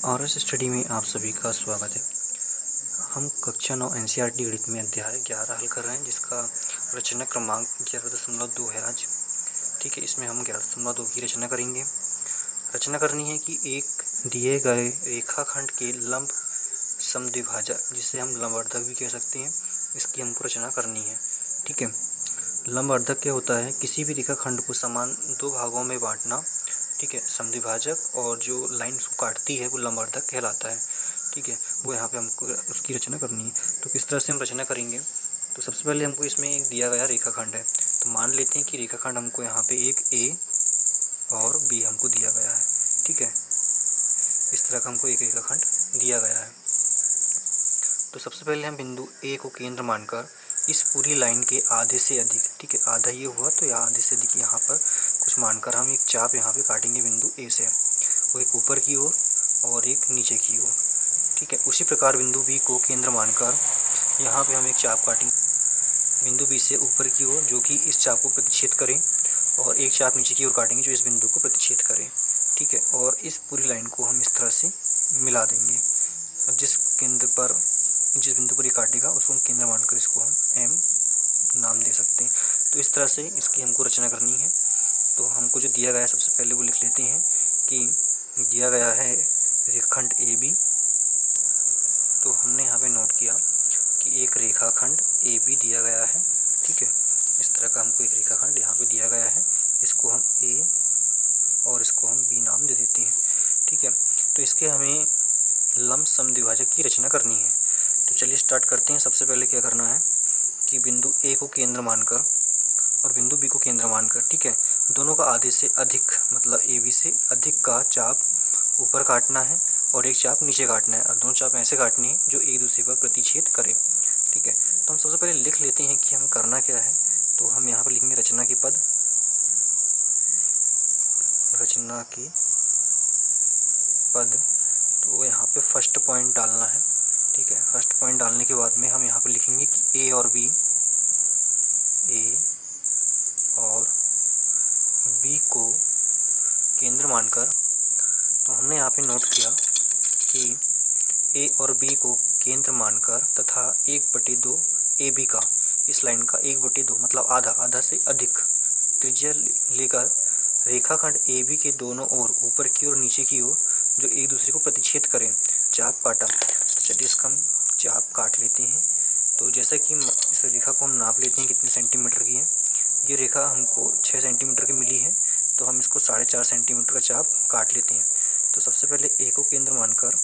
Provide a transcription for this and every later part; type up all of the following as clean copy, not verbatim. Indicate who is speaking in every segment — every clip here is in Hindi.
Speaker 1: आरएस स्टडी में आप सभी का स्वागत है। हम कक्षा 9 एनसीईआरटी गणित में अध्याय 11 हल कर रहे हैं, जिसका रचना क्रमांक 11.2 है आज। ठीक है, इसमें हम 11.2 की रचना करेंगे। रचना करनी है कि एक दिए गए रेखाखंड के लंब समद्विभाजक, जिसे हम लंबवर्धक भी कह सकते हैं, इसकी हमको रचना करनी है। ठीक है, लंबवर्धक क्या होता है? किसी भी रेखाखंड को समान दो भागों में बांटना। ठीक है, समद्विभाजक और जो लाइन उसको काटती है वो लंबवर्धक कहलाता है। ठीक है, वो यहाँ पे हमको उसकी रचना करनी है। तो किस तरह से हम रचना करेंगे? तो सबसे पहले हमको इसमें एक दिया गया रेखाखंड है, तो मान लेते हैं कि रेखाखंड हमको यहाँ पे एक ए और बी हमको दिया गया है। ठीक है, इस तरह का हमको एक रेखाखंड दिया गया है। तो सबसे पहले हम बिंदु ए को केंद्र मानकर इस पूरी लाइन के आधे से अधिक, ठीक है, आधा ये हुआ तो या आधे से अधिक यहाँ पर कुछ मानकर हम एक चाप यहाँ पे काटेंगे बिंदु ए से, वो एक ऊपर की ओर और एक नीचे की ओर। ठीक है, उसी प्रकार बिंदु बी को केंद्र मानकर यहाँ पे हम एक चाप काटेंगे बिंदु बी से ऊपर की ओर, जो कि इस चाप को प्रतिच्छेद करें, और एक चाप नीचे की ओर काटेंगे जो इस बिंदु को प्रतिच्छेद करें। ठीक है, और इस पूरी लाइन को हम इस तरह से मिला देंगे। जिस बिंदु पर ये काटेगा उसको हम केंद्र मानकर इसको हम एम नाम दे सकते हैं। तो इस तरह से इसकी हमको रचना करनी है। तो हमको जो दिया गया है सबसे पहले वो लिख लेते हैं कि दिया गया है रेखाखंड ए बी। तो हमने यहाँ पे नोट किया कि एक रेखाखंड ए बी दिया गया है। ठीक है, इस तरह का हमको एक रेखाखंड यहाँ पे दिया गया है, इसको हम ए और इसको हम बी नाम दे देते हैं। ठीक है, तो इसके हमें लंब समद्विभाजक की रचना करनी है। तो चलिए स्टार्ट करते हैं। सबसे पहले क्या करना है कि बिंदु ए को केंद्र मानकर और बिंदु बी को केंद्र मानकर, ठीक है, दोनों का आधे से अधिक मतलब ए बी से अधिक का चाप ऊपर काटना है और एक चाप नीचे काटना है, और दोनों चाप ऐसे काटनी है जो एक दूसरे पर प्रतिच्छेद करें। ठीक है, तो हम सबसे पहले लिख लेते हैं कि हमें करना क्या है। तो हम यहाँ पर लिखेंगे रचना के पद, रचना के पद। तो यहाँ पे फर्स्ट पॉइंट डालना है। ठीक है, फर्स्ट पॉइंट डालने के बाद में हम यहाँ पर लिखेंगे कि ए और बी को केंद्र मानकर। तो हमने यहाँ पे नोट किया कि ए और बी को केंद्र मानकर तथा 1/2 ए बी का, इस लाइन का 1/2 मतलब आधा से अधिक त्रिज्या लेकर रेखाखंड ए बी के दोनों ओर, ऊपर की ओर नीचे की ओर, जो एक दूसरे को प्रतिच्छेद करें, चाप काटा। तो चलिए इसका हम चाप काट लेते हैं। तो जैसा कि इस रेखा को हम नाप लेते हैं कितने सेंटीमीटर की है। ये रेखा हमको 6 सेंटीमीटर की मिली है, तो हम इसको 4.5 सेंटीमीटर का चाप काट लेते हैं। तो सबसे पहले ए को केंद्र मानकर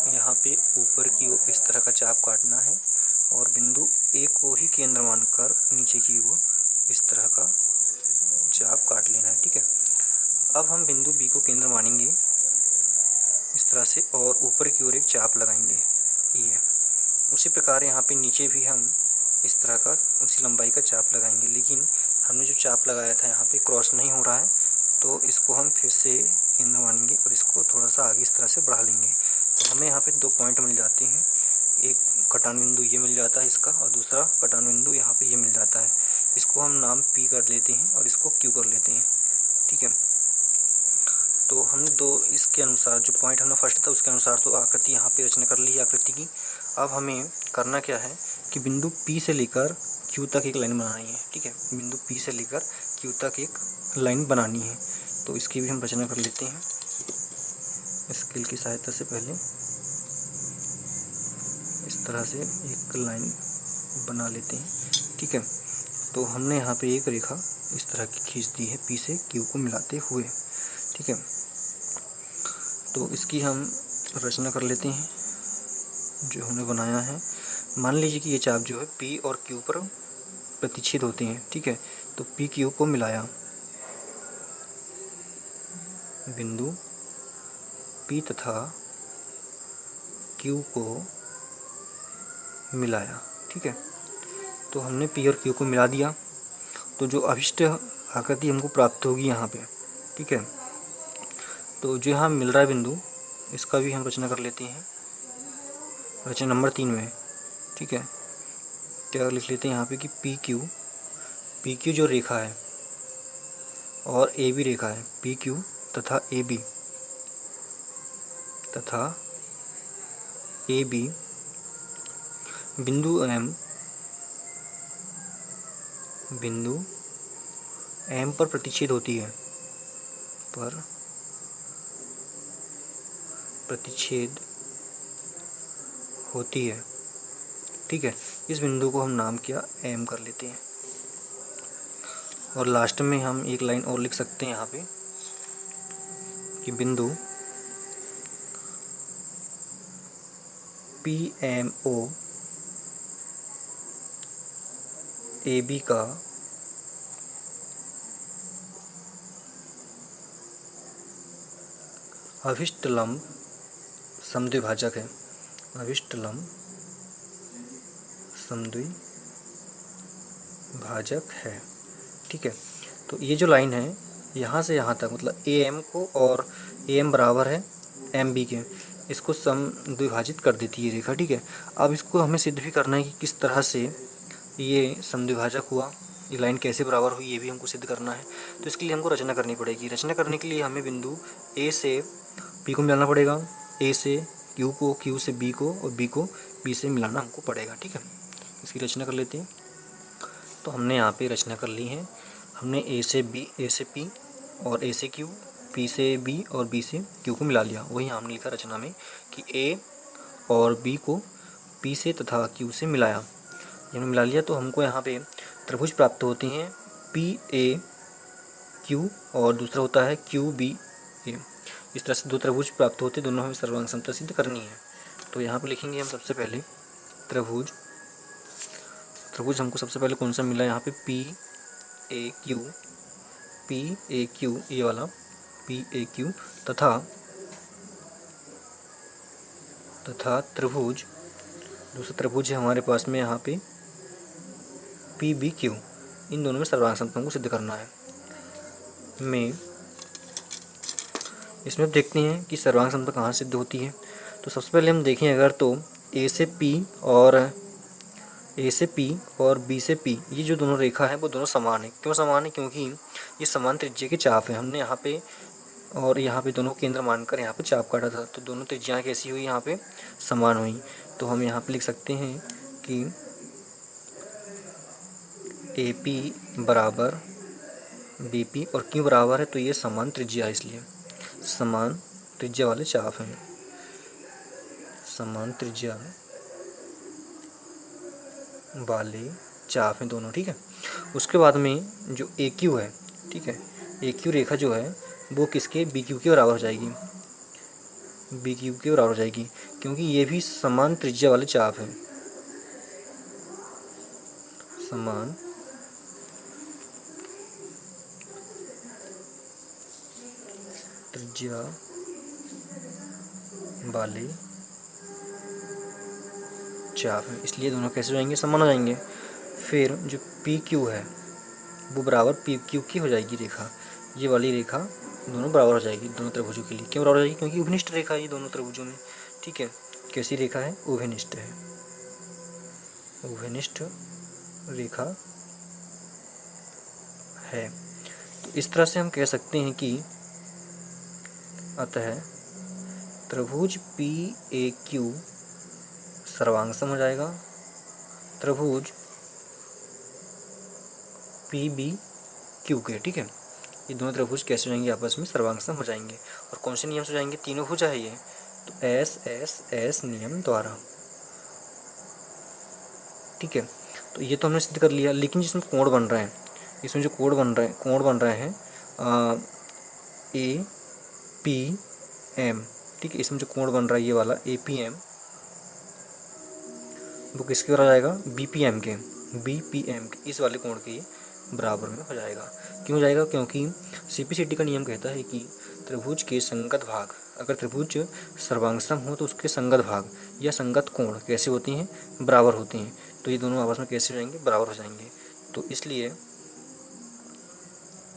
Speaker 1: यहाँ पे ऊपर की ओर इस तरह का चाप काटना है, और बिंदु ए को ही केंद्र मानकर नीचे की ओर इस तरह का चाप काट लेना है। ठीक है, अब हम बिंदु बी को केंद्र मानेंगे इस तरह से और ऊपर की ओर एक चाप लगाएंगे। ये उसी प्रकार यहाँ पे नीचे भी हम इस तरह का उसी लंबाई का चाप लगाएंगे, लेकिन हमने जो चाप लगाया था यहाँ पे क्रॉस नहीं हो रहा है, तो इसको हम फिर से केंद्र मानेंगे और इसको थोड़ा सा आगे इस तरह से बढ़ा लेंगे। तो हमें यहाँ पे 2 पॉइंट मिल जाते हैं, एक कटान बिंदु ये मिल जाता है इसका, और दूसरा कटान बिंदु यहाँ पे ये मिल जाता है। इसको हम नाम पी कर लेते हैं और इसको क्यू कर लेते हैं। ठीक है, तो हमने दो इसके अनुसार जो पॉइंट हमने फर्स्ट था उसके अनुसार तो आकृति यहाँ पे रचना कर ली है आकृति की। अब हमें करना क्या है कि बिंदु पी से लेकर क्यू तक एक लाइन बनानी है। ठीक है, बिंदु पी से लेकर क्यू तक एक लाइन बनानी है। तो इसकी भी हम रचना कर लेते हैं स्केल की सहायता से। पहले इस तरह से एक लाइन बना लेते हैं। ठीक है, तो हमने यहाँ पे एक रेखा इस तरह की खींच दी है पी से क्यू को मिलाते हुए। ठीक है, तो इसकी हम रचना कर लेते हैं जो हमने बनाया है। मान लीजिए कि ये चाप जो है पी और क्यू पर प्रतिच्छेद होते हैं। ठीक है, तो पी क्यू को मिलाया, बिंदु पी तथा क्यू को मिलाया। ठीक है, तो हमने पी और क्यू को मिला दिया, तो जो अभिष्ट आकृति हमको प्राप्त होगी यहाँ पे। ठीक है, तो जो यहाँ मिल रहा है बिंदु, इसका भी हम रचना कर लेते हैं रचना नंबर 3 में। ठीक है, क्या लिख लेते हैं यहाँ पे कि पी क्यू जो रेखा है और ए बी रेखा है, पी क्यू तथा ए बी तथा ए बी बिंदु एम पर प्रतिच्छेद होती है, ठीक है। इस बिंदु को हम नाम किया एम कर लेते हैं। और लास्ट में हम एक लाइन और लिख सकते हैं यहाँ पे कि बिंदु P M O A B का अभिष्ट लंब समद्विभाजक है, ठीक है। तो ये जो लाइन है यहाँ से यहाँ तक, मतलब ए एम को, और ए एम बराबर है एम बी के, इसको समद्विभाजित कर देती है रेखा, ठीक है। अब इसको हमें सिद्ध भी करना है कि किस तरह से ये समद्विभाजक हुआ, ये लाइन कैसे बराबर हुई, ये भी हमको सिद्ध करना है। तो इसके लिए हमको रचना करनी पड़ेगी। रचना करने के लिए हमें बिंदु ए से पी को मिलाना पड़ेगा, ए से क्यू को, क्यू से बी को, और बी को बी से मिलाना हमको पड़ेगा, ठीक है। इसकी रचना कर लेते हैं। तो हमने यहाँ पे रचना कर ली है। हमने ए से पी और ए से क्यू, पी से बी और बी से क्यू को मिला लिया। वही हमने लिखा रचना में कि ए और बी को पी से तथा क्यू से मिलाया। ये हमने मिला लिया तो हमको यहाँ पे त्रिभुज प्राप्त होते हैं पी ए क्यू और दूसरा होता है क्यू बी ए। इस तरह से दो त्रिभुज प्राप्त होते, दोनों हमें सर्वांग समता सिद्ध करनी है। तो यहाँ पे लिखेंगे हम सबसे पहले त्रिभुज हमको सबसे पहले कौन सा मिला, यहाँ पे पी ए क्यू, ये वाला पी ए क्यू तथा त्रिभुज, दूसरा त्रिभुज है हमारे पास में यहाँ पे पी बी क्यू। इन दोनों में सर्वांग समता को सिद्ध करना है। इसमें अब देखते हैं कि सर्वांग समता कहाँ सिद्ध होती है। तो सबसे पहले हम देखें अगर, तो ए से पी और बी से पी, ये जो दोनों रेखा है वो दोनों समान है। क्यों समान है? क्योंकि ये समान त्रिज्या के चाप है। हमने यहाँ पे और यहाँ पे दोनों केंद्र मानकर यहाँ पे चाप काटा था, तो दोनों त्रिज्याएँ कैसी हुई, यहाँ पे समान हुई। तो हम यहाँ पे लिख सकते हैं कि ए पी बराबर बी पी और क्यू बराबर है, तो ये समान त्रिज्या है, इसलिए समान त्रिज्या वाले चाप हैं, समान त्रिज्या वाले चाप हैं दोनों, ठीक है। उसके बाद में जो ए क्यू है, ठीक है, ए क्यू रेखा जो है वो किसके, बी क्यू के बराबर हो जाएगी, बी क्यू के बराबर हो जाएगी, क्योंकि ये भी समान त्रिज्या वाले चाप है, समान त्रिज्या वाले चाप है, इसलिए दोनों कैसे हो जाएंगे, समान हो जाएंगे। फिर जो पी क्यू है वो बराबर पी क्यू की हो जाएगी रेखा, ये वाली रेखा दोनों बराबर हो जाएगी दोनों त्रिभुजों के लिए। क्यों बराबर हो जाएगी? क्योंकि उभनिष्ठ रेखा है ये दोनों त्रिभुजों में, ठीक है। कैसी रेखा है? उभनिष्ठ है, उभनिष्ठ रेखा है। तो इस तरह से हम कह सकते हैं कि अतः त्रिभुज पी ए क्यू सर्वांग सम हो जाएगा, त्रिभुज पी बी क्यू के, ठीक है। ये दोनों त्रिभुज कैसे हो जाएंगे, आपस में सर्वांग सम हो जाएंगे। और कौन से नियम से हो जाएंगे? तीनों भुजा है ये, तो एस एस एस नियम द्वारा, ठीक है। तो ये तो हमने सिद्ध कर लिया। लेकिन जिसमें कोण बन रहे हैं, इसमें जो कोण बन रहे हैं ए पी एम, ठीक है, इसमें जो कोण बन रहा है ये वाला ए पी एम, वो किसके बराबर जाएगा? बी पी एम के, इस वाले कोण के बराबर में हो जाएगा। क्यों हो जाएगा? क्योंकि सीपीसीटी का नियम कहता है कि त्रिभुज के संगत भाग, अगर त्रिभुज सर्वांगसम हो तो उसके संगत भाग या संगत कोण कैसे होते हैं? बराबर होते हैं। तो ये दोनों आपस में कैसे हो जाएंगे? बराबर हो जाएंगे। तो इसलिए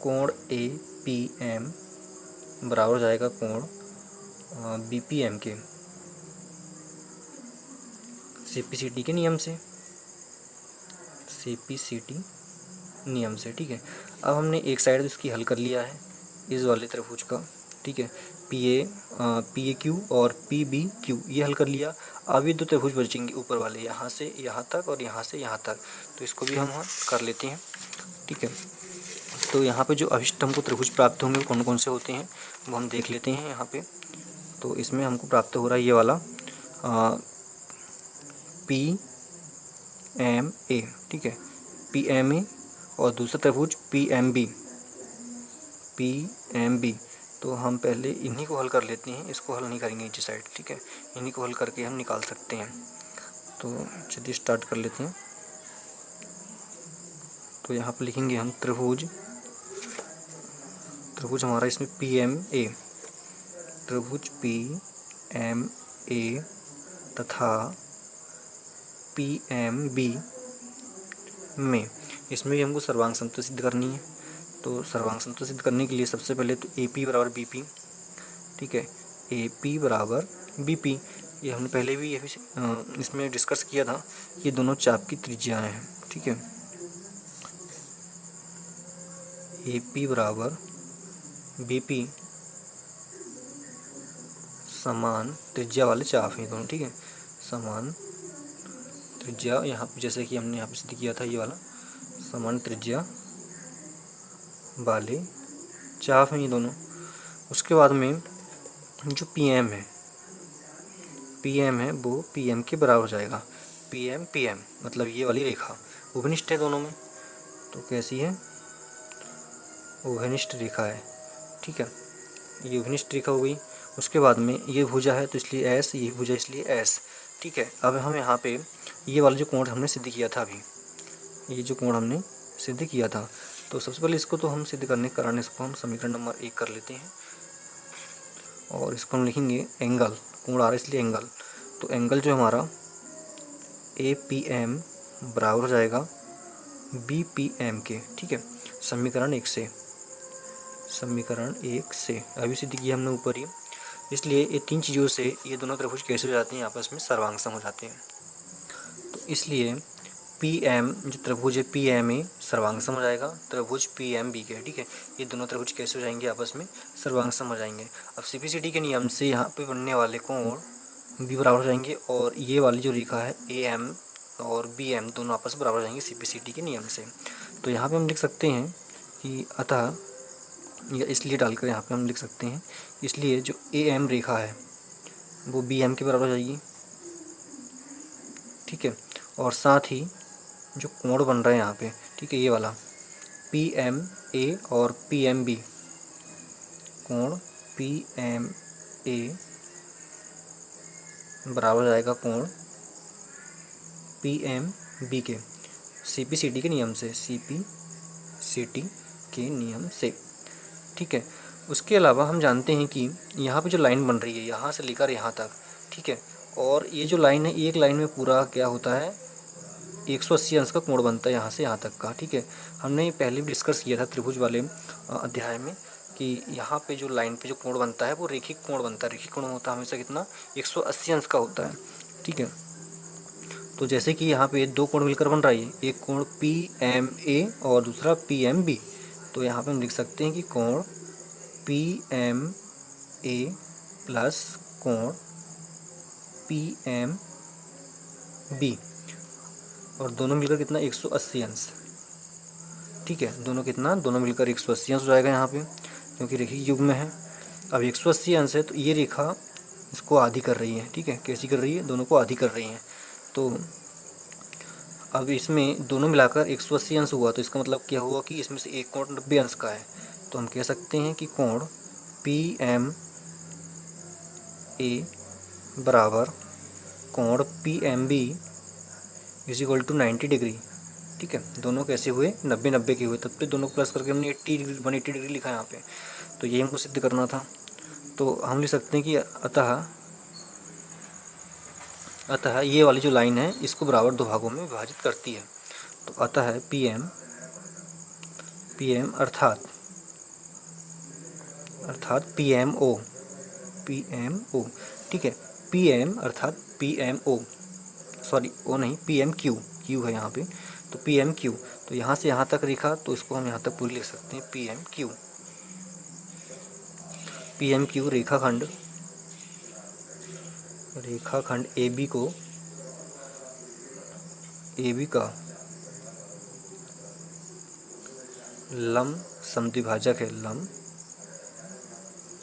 Speaker 1: कोण ए पी एम बराबर हो जाएगा कोण बी पी एम के, सीपीसीटी के नियम से, सीपीसीटी नियम से, ठीक है। अब हमने एक साइड इसकी हल कर लिया है, इस वाले त्रिभुज का, ठीक है। पी ए क्यू और पी बी क्यू, ये हल कर लिया। अब ये दो त्रिभुज बचेंगे ऊपर वाले, यहाँ से यहाँ तक और यहाँ से यहाँ तक, तो इसको भी हम हल कर लेते हैं। ठीक है, तो यहाँ पे जो अभिष्ट हमको त्रिभुज प्राप्त होंगे वो कौन कौन से होते हैं वो हम देख लेते हैं यहाँ पे। तो इसमें हमको प्राप्त हो रहा है ये वाला पी एम ए। ठीक है, पी एम ए, और दूसरा त्रिभुज P M B, P M B. तो हम पहले इन्हीं को हल कर लेते हैं, इसको हल नहीं करेंगे नीचे साइड। ठीक है, इन्हीं को हल करके हम निकाल सकते हैं। तो चलिए स्टार्ट कर लेते हैं। तो यहाँ पर लिखेंगे हम त्रिभुज हमारा इसमें पी एम ए, त्रिभुज पी एम ए तथा पी एम बी में, इसमें भी हमको सर्वांग समता सिद्ध करनी है। तो सर्वांग समता सिद्ध करने के लिए सबसे पहले तो ए पी बराबर बी पी। ठीक है, ए पी बराबर बी पी, ये हमने पहले भी इसमें डिस्कस किया था। ये दोनों चाप की त्रिज्याएँ हैं। ठीक है, ए पी बराबर बी पी समान त्रिज्या वाले चाप हैं दोनों। ठीक है, समान त्रिज्या, यहाँ पे जैसे कि हमने यहाँ पे सिद्ध किया था ये वाला, समान त्रिज्या वाले चाप हैं ये दोनों। उसके बाद में जो पी एम है वो पी एम के बराबर हो जाएगा। पी एम मतलब ये वाली रेखा उभनिष्ठ है दोनों में। तो कैसी है? उभनिष्ठ रेखा है। ठीक है, ये उभनिष्ठ रेखा हो गई। उसके बाद में ये भुजा है तो इसलिए एस, ये भुजा इसलिए एस। ठीक है, अब हम यहाँ पे ये वाला जो कोण हमने सिद्ध किया था अभी, ये जो कोण हमने सिद्ध किया था, तो सबसे पहले इसको तो हम सिद्ध करने के कारण इसको हम समीकरण नंबर 1 कर लेते हैं और इसको हम लिखेंगे एंगल, कोण आ रहा है इसलिए एंगल। तो एंगल जो हमारा ए पी एम बराबर हो जाएगा बी पी एम के। ठीक है, समीकरण 1 से अभी सिद्ध किया हमने ऊपर ही। इसलिए ये तीन चीज़ों से ये दोनों त्रिभुज कैसे हो जाते हैं, आपस में सर्वांग हो जाते हैं। तो इसलिए पी एम जो त्रिभुज है पी एम ए सर्वांग हो जाएगा त्रिभुज पी एम बी के। ठीक है, ये दोनों त्रिभुज कैसे हो जाएंगे, आपस में सर्वांग हो जाएंगे। अब सीपीसीटी के नियम से यहाँ पे बनने वाले कोण बी बराबर हो जाएंगे और ये वाली जो रेखा है ए एम और बी एम दोनों आपस में बराबर हो जाएंगे सीपीसीटी के नियम से। तो यहाँ पे हम लिख सकते हैं कि अतः, या इसलिए डालकर यहाँ पे हम लिख सकते हैं, इसलिए जो ए एम रेखा है वो बी एम के बराबर हो जाएगी। ठीक है, और साथ ही जो कोण बन रहा है यहाँ पे, ठीक है, ये वाला पी एम ए और पी एम बी, कोण पी एम ए बराबर हो जाएगा कोण पी एम बी के सीपीसीटी के नियम से, सीपीसीटी के नियम से। ठीक है, उसके अलावा हम जानते हैं कि यहाँ पे जो लाइन बन रही है यहाँ से लेकर यहाँ तक, ठीक है, और ये जो लाइन है एक लाइन में पूरा क्या होता है 180 अंश का कोण बनता है यहाँ से यहाँ तक का। ठीक है, हमने पहले भी डिस्कस किया था त्रिभुज वाले अध्याय में कि यहाँ पे जो लाइन पे जो कोण बनता है वो रेखिक कोण बनता है। रेखिक कोण होता है हमेशा कितना 180 अंश का होता है। ठीक है, तो जैसे कि यहाँ पे दो कोण मिलकर बन रहा है, एक कोण पी एम ए और दूसरा पी एम बी। तो यहाँ पे हम लिख सकते हैं कि कोण पी एम ए प्लस कोण पी एम बी, और दोनों मिलकर कितना 180 अंश। ठीक है, दोनों मिलकर 180 अंश हो जाएगा यहाँ पे, क्योंकि रेखिक युग्म है। अब 180 अंश है तो ये रेखा इसको आधी कर रही है। ठीक है, कैसी कर रही है, दोनों को आधी कर रही है। तो अब इसमें दोनों मिलाकर 180 अंश हुआ, तो इसका मतलब क्या हुआ कि इसमें से एक कोण 90 अंश का है। तो हम कह सकते हैं कि कोण पी एम ए बराबर कोण P M B is equal to 90 डिग्री। ठीक है, दोनों कैसे हुए 90 के हुए, तब पे दोनों प्लस करके हमने 180 डिग्री लिखा है यहाँ पे। तो ये हमको सिद्ध करना था। तो हम लिख सकते हैं कि अतः ये वाली जो लाइन है इसको बराबर दो भागों में विभाजित करती है। तो अतः पी एम अर्थात पी एम ओ। ठीक है, पी एम अर्थात पी एम ओ, सॉरी ओ नहीं, पी एम क्यू है यहाँ पे। तो पी एम क्यू, तो यहाँ से यहाँ तक रेखा, तो इसको हम यहाँ तक पूरी लिख सकते हैं पी एम क्यू। PMQ रेखाखंड AB को AB का लंब समद्विभाजक है, लंब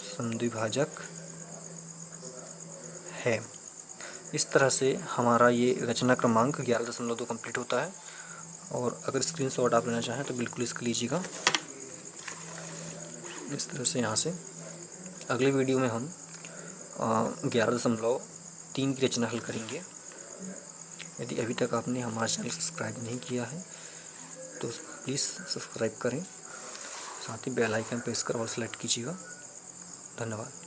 Speaker 1: समद्विभाजक है। इस तरह से हमारा ये रचना क्रमांक 11.2 कंप्लीट होता है। और अगर स्क्रीनशॉट आप लेना चाहें तो बिल्कुल इसका लीजिएगा इस तरह से। यहाँ से अगले वीडियो में हम 11.3 की रचना हल करेंगे। यदि अभी तक आपने हमारा चैनल सब्सक्राइब नहीं किया है तो प्लीज़ सब्सक्राइब करें, साथ ही बेल आइकन प्रेस कर ऑल सेलेक्ट कीजिएगा। धन्यवाद।